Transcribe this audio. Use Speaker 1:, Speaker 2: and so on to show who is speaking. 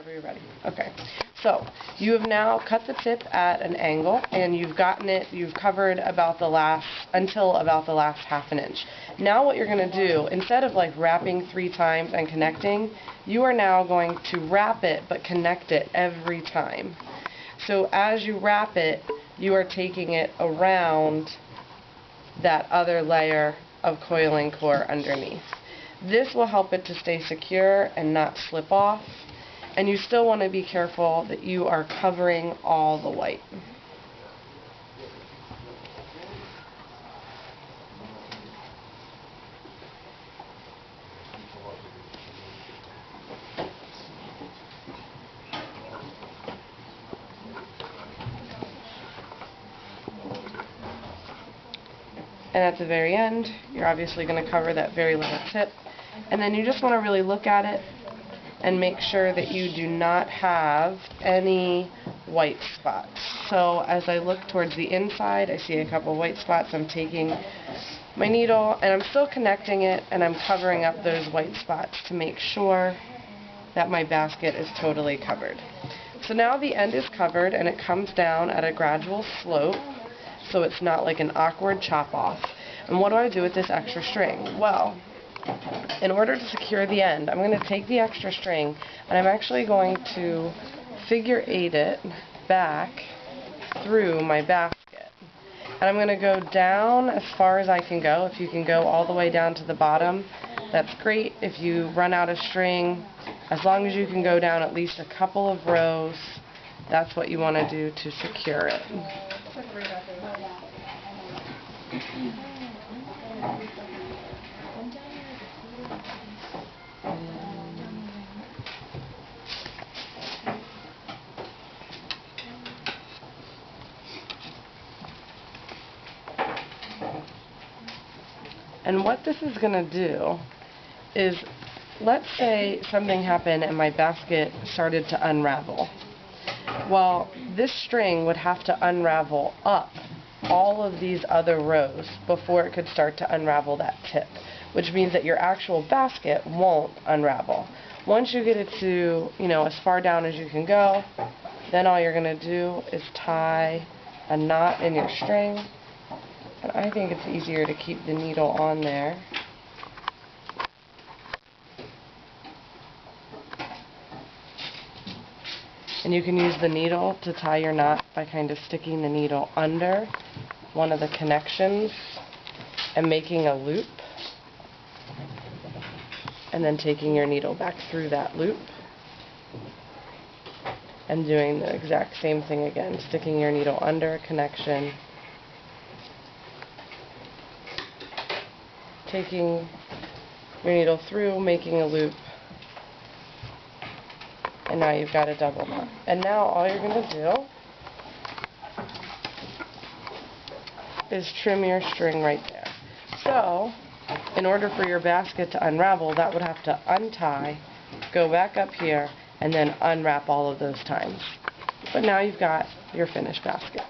Speaker 1: Whenever you're ready. Okay. So, you have now cut the tip at an angle, and you've covered until about the last half an inch. Now what you're going to do, instead of like wrapping 3 times and connecting, you are now going to wrap it but connect it every time. So as you wrap it, you are taking it around that other layer of coiling core underneath. This will help it to stay secure and not slip off. And you still want to be careful that you are covering all the white. And at the very end, you're obviously going to cover that very little tip. And then you just want to really look at it and make sure that you do not have any white spots. So as I look towards the inside, I see a couple white spots. I'm taking my needle and I'm still connecting it, and I'm covering up those white spots to make sure that my basket is totally covered. So now the end is covered and it comes down at a gradual slope, so it's not like an awkward chop off. And what do I do with this extra string? Well, in order to secure the end, I'm going to take the extra string and I'm actually going to figure 8 it back through my basket. And I'm going to go down as far as I can go. If you can go all the way down to the bottom, that's great. If you run out of string, as long as you can go down at least a couple of rows, that's what you want to do to secure it. And what this is going to do is, let's say something happened and my basket started to unravel. Well, this string would have to unravel up all of these other rows before it could start to unravel that tip, which means that your actual basket won't unravel. Once you get it to, as far down as you can go, then all you're going to do is tie a knot in your string. And I think it's easier to keep the needle on there. And you can use the needle to tie your knot by kind of sticking the needle under one of the connections and making a loop, and then taking your needle back through that loop and doing the exact same thing again, sticking your needle under a connection, taking your needle through, making a loop, and now you've got a double knot. And now all you're going to do is trim your string right there. So, in order for your basket to unravel, that would have to untie, go back up here, and then unwrap all of those times. But now you've got your finished basket.